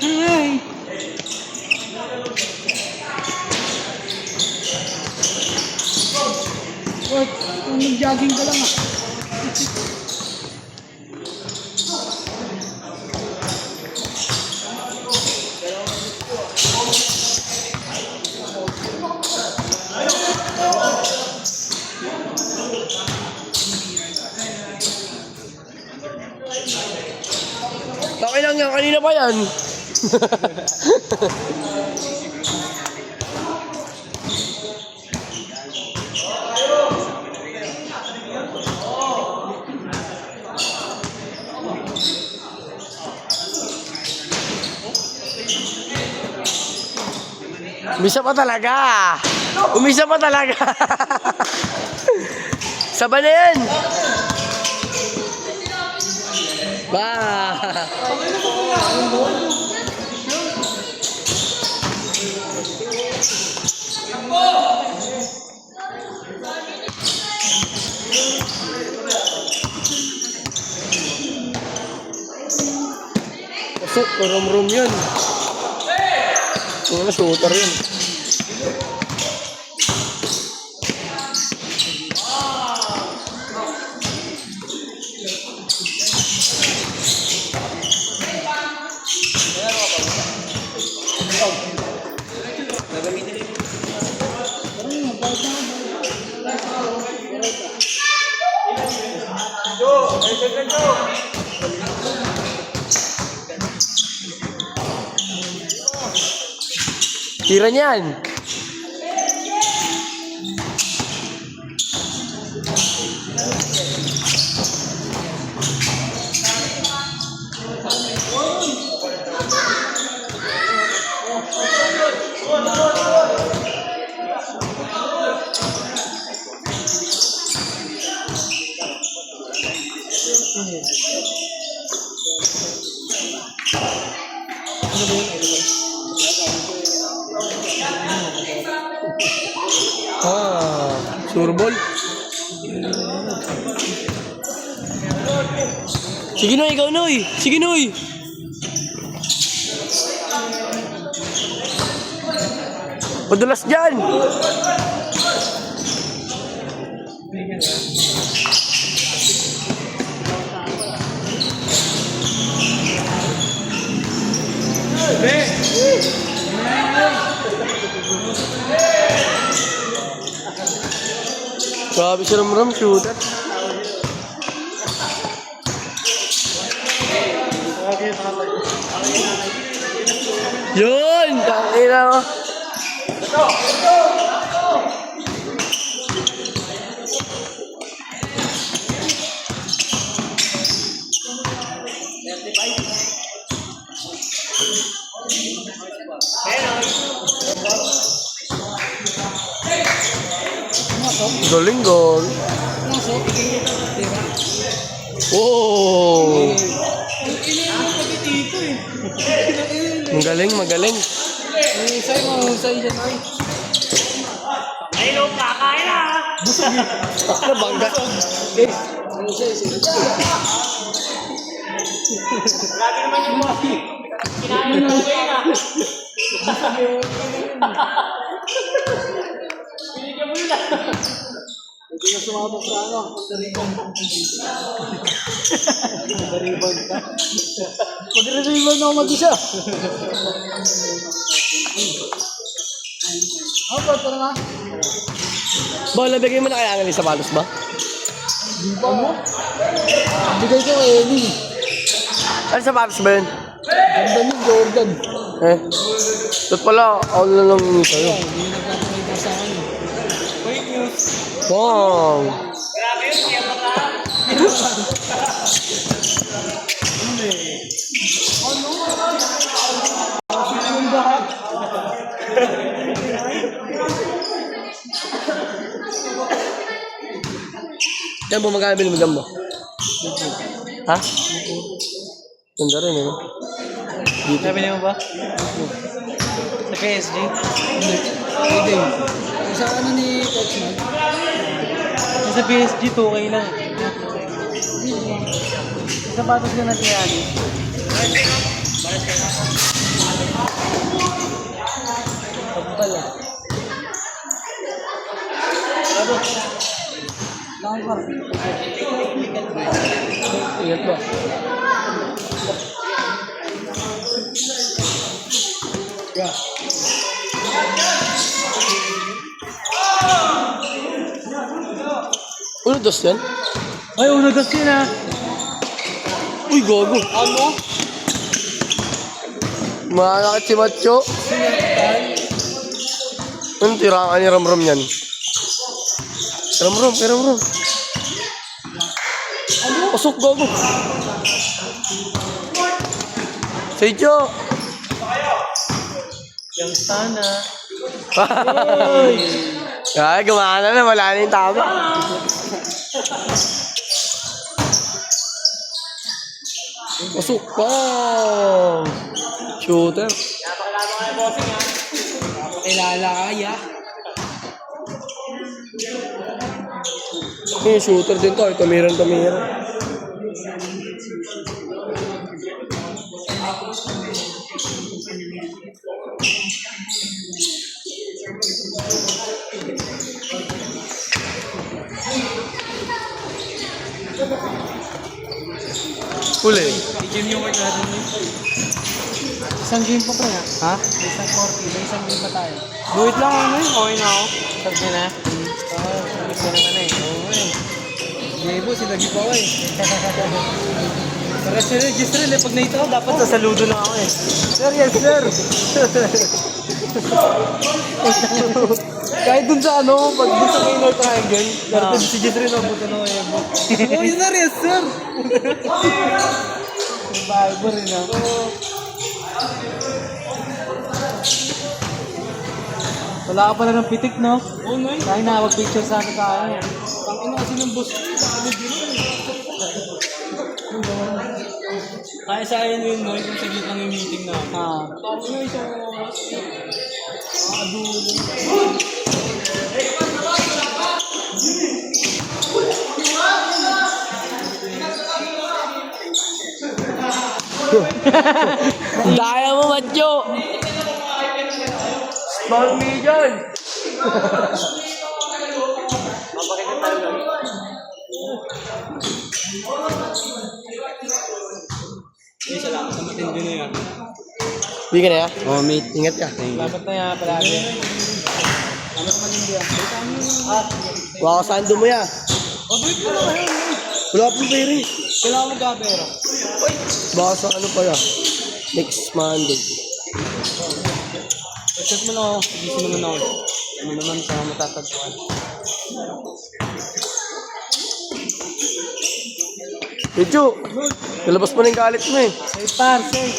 Ay! What? Nag-jogging ka lang ah. Okay lang yan, kanina pa yan. Umisa pa talaga. Umisa pa talaga. Saba na yan. Ba. Pasok, rum-rum yun. Mga shooter yun. Tira niyan. Surbol. Sige Noy, ikaw Noy. Sige Noy. Padulas dyan. Grabe si Rum-Rum shooter. Yun! Tangina mo. Galing gol. Oh. Magaling, magaling. Husay mo, husay dyan ay. Ay, lo, kakain na. Busog yun. Ano bangga? Husay, sige. Grabe naman yung mga kinain mo ngayon ah. Binigyan mo yun ah. Hindi na sumabot sa ano. Mag-rebound ka. Mag-rebound ako mag-isa. Apa, tara na. Ba, nabigay mo na kaya ang sa balos ba? Di pa mo? Bigay ko kay Ellie. Ano sa balos ba yun? Ganda niyo, Jordan. Eh? Ba't pala, ako na lang yung sa'yo. Hindi nagkakita sa akin. Wait news. Wow! Grabe yun, kaya baka. Yan po, magkano binibigyan mo? Ha? Ganda rin, eh. Dito. Sabi niyo ba? Sa PSG? Hindi. Pwede. Sa ano ni Coach man? Sa PSG, 2K lang. Sapatos ka na tiyali. Pagpala. Langkar. Ingat ba? Yeah. Uno, dos yan? Ay, uno dos yun ah. Uy, gago. Ano? Manakit si Macho. Anong tiraan ni Ramram yan? Ramram, kay Ramram. Pasok, gago. Seijo. Yung sana. Ay, gumana na. Wala na yung tama. Pasok pa. Shooter. Napakalaban kayo, bossing ha. Kilala kaya. Shooter din to. Tumiran. Huli. I-game yung work natin mo. Isang game pa pa ya? Ha? Isang 40. May isang game pa tayo. Buwit lang ano eh. Okay na ako. Start na na? Oo. Start ko naman eh. Oo eh. Gabo, sinagi pa ako eh. Para sa register eh. Pag naito ako, dapat sasaludo na ako eh. Sir, yes sir. Kahit dun sa ano, pag dun sa main or triangle, Dapat si Jeffrey na buto na ako eh. Oh, sir, yes sir. Bago rin ako. Wala ka pala ng pitik, no? Oo, no. Kaya nakapag-picture sa akin tayo. Tangina kasi ng boss. Kaya sa akin yun, no? Kung saglit lang yung meeting na. Tapos na isang oras. Daya mo, Macho! Small million! Mapakita tayo lang. Eh, salamat sa matindi na yan. Hindi ka na ya? Oo, mate. Ingat ka. Salamat na yan, palagi. Salamat naman hindi ah. Waka sando mo ya. Wait ko na ngayon. Wala pong pera eh. Kailangan mo gabero. Baka sa ano pala. Next Monday. Check mo na ako. Gising naman ako. Ano naman sa matatagpuan. Medyo, nalabas mo na yung galit mo eh. Say par, say.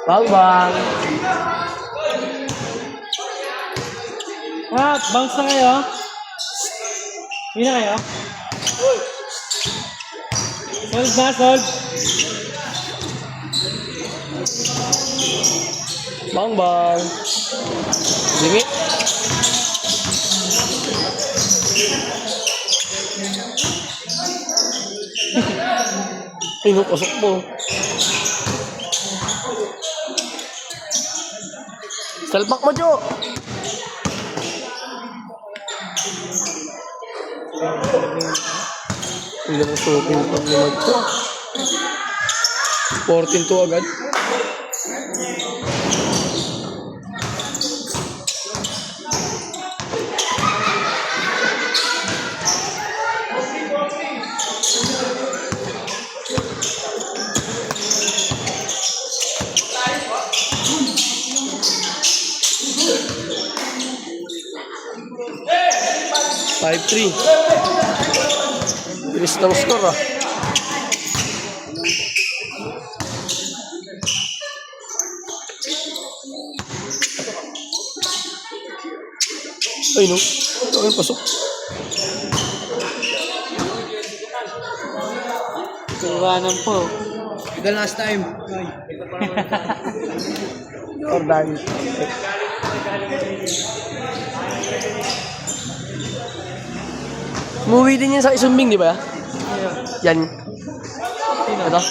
Bang! Bounce na kayo. Hindi na kayo. Solve na, solve. Bang! Sige. Ay, no, pasok mo. Salpak mo, Jo! Hindi mo suking pag naman to. 14 to agad. Five, 3. Bilis ng score ah. Ay no, ay pasok. Iwanan po. The last time. Ordan. Umuwi din yan sa Isumbing, di ba? Yan. Ito?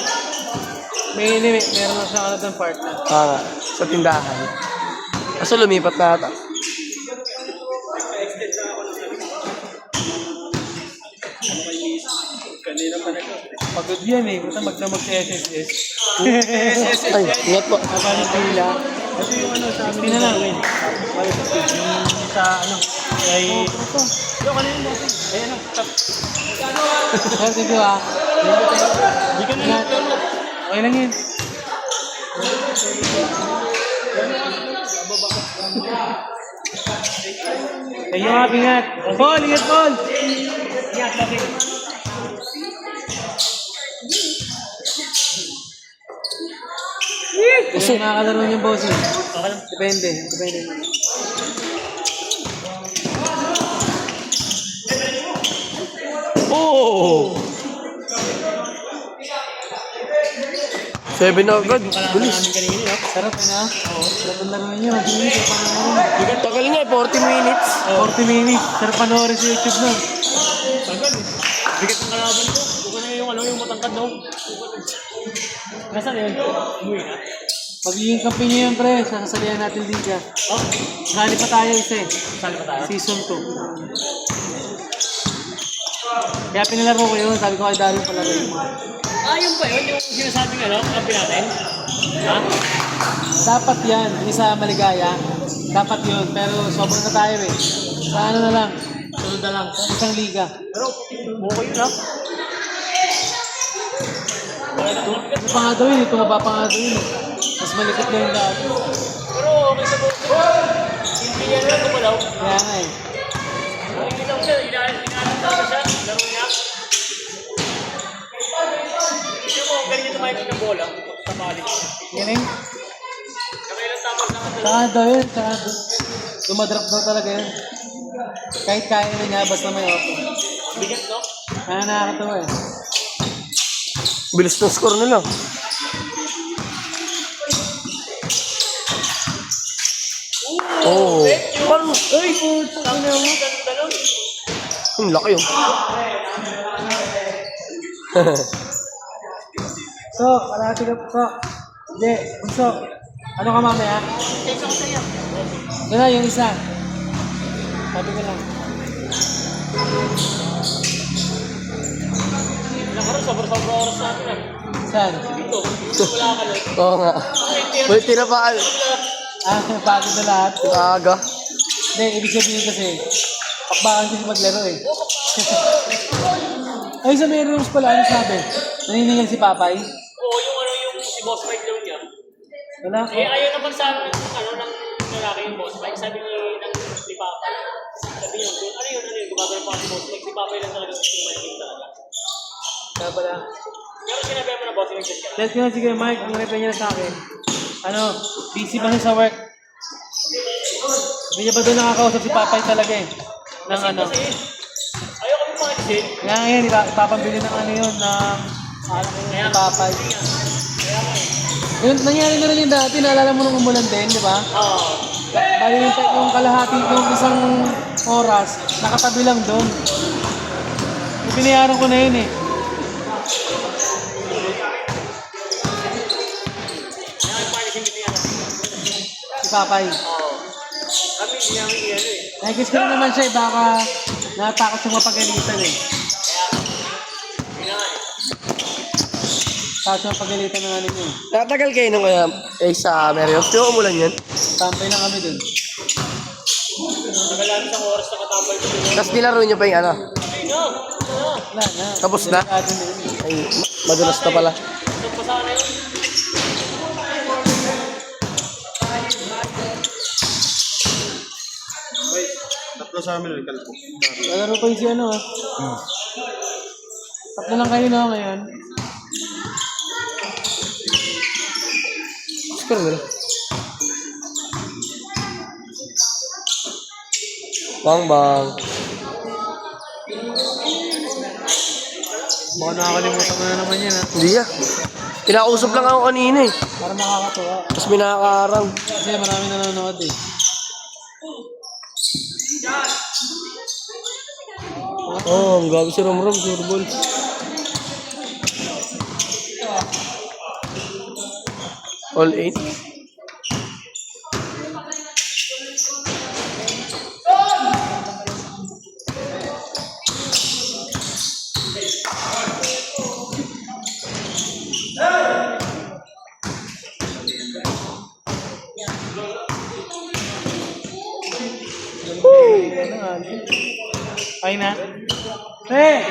Meron na siyang ano doon partner. Ah, sa tindahan. Kaso lumipat na ata. Pagod yan eh. Kung magdamag sa SSS. Ay, ingat po. Habang ng pila. Ito yung ano sa amin. Hindi na lang. Yung sa ano. Ay... Yung ano yung natin. Ay ano. Thank you ah. Hindi ka na. Okay lang yun. Ayun nga, ingat. Paul, ingat Paul. Ingat, okay. Kasi nakakalaro niyo bossing. Depende. Oh! 7 agad. Bilis. Sarap na. Sarap ang laro niyo. Tagal nga, 40 minutes. 40 minutes. Sarap panoorin sa YouTube nun. Tagal eh. Bigat ng kalaban ko. Buka na yung ano, yung matangkad no. Nasaan yun? Umuwi na. Pagiging kampi niyo yan pre, sasalihan natin din siya. Oh, Sali pa tayo isa eh. sali pa tayo? Season 2. Kaya pinalaro ko yun, sabi ko kay Dario palaro yung mga. Ah, yun ba yun? Yung sinasabing ano, kampi natin? Ha? Dapat yan, isa maligaya. Dapat yun, pero sobrang na tayo eh. Sa ano na lang, sunod na lang, isang liga. Pero, buko yun ha? Ito pa nga daw yun, ito nga pa nga daw yun. Mas malikot na yung dati. Pero, okay sa buko. Hindi yan lang kumalaw. Kaya nga eh. Nakikita ko siya, inaalala siya, laro niya. Kasi mo, ganyan tumayin ng bola. Sa balik. Galing. Nakailan tapos na kasi. Saka daw yun, saka dumadrop daw talaga yun. Kahit kaya na niya, basta may open. Bigat no? Kaya nakakatawa eh. Bilis ng score nila. Oh. Parang, Uy, puto ka na mo. Ganda nun. laki yun. So, kalahati ka po. Hindi, so, ano ka mamaya? Thanks ako sa'yo. Yun na, yung isa. Sabi ko lang. Nakaroon, sobra-sobra oras natin ah. Saan? Ito, wala ka lang. Oo nga. May tinapaan. Pagod na lahat. Aga. Hindi, ibig sabihin kasi, pakbakan kasi maglaro eh. Ay, sa may rooms pala, ano sabi? Naniningil si Papay? Oo, yung ano, yung si Boss Mike daw niya. Wala. Eh, ayaw naman sa amin, ano, ng lalaki yung Boss Mike. Sabi ni Papa. Sabi niya, ano yun, gumagano pa si Boss Mike. Si Papa lang talaga si Mike talaga. Kaya pala. Pero sinabi mo na Boss Mike ka. Let's go, sige Mike, ang reply niya sa akin. Ano, busy ba siya sa work? Hindi niya ba doon nakakausap si Papay talaga eh? Ng ano. Kasi, ayaw kami pansin. Kaya ngayon, ipapambili ng ano yun, ng alam ko yun, si Papay. Yun, nangyari na rin yung dati, naalala mo nung umulan din, di ba? Oo. Bali yung kalahati ng isang oras, nakatabi lang doon. Pinayaran ko na yun eh. Kaya ang panis yung bitiyan. Si Papay. Oo. Kami, hindi namin iyan eh. Nakikis ko rin naman siya eh, baka natakot siyang mapagalitan eh. Kaya nga eh. Takot siyang mapagalitan ng ano yun. Natagal kayo nung kaya sa Merios. Di ba umulan yan? Tampay lang kami dun. Tagal namin isang oras na katambal ko doon. Tapos nilaro nyo pa yung ano. Ay, no. Ano? Wala na. Tapos na? Delikado na yun. Ay, madulas na pala. Nagpasa na yun. Tatlo sa amin, kalpo. Lalaro pa yung si ano ah. Tatlo lang kayo na ngayon. Score nila. Bang. Baka nakakalimutan mo na naman yan ah. Hindi ah. Pinakausap lang ako kanina eh. Para makakatuwa. Tapos may nakakarang. Kasi marami nanonood eh. Oh, ang gabi si Romrom, surbol. All 8. Okay na? Hey!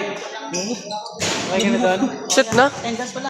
Okay ka na doon? Set na?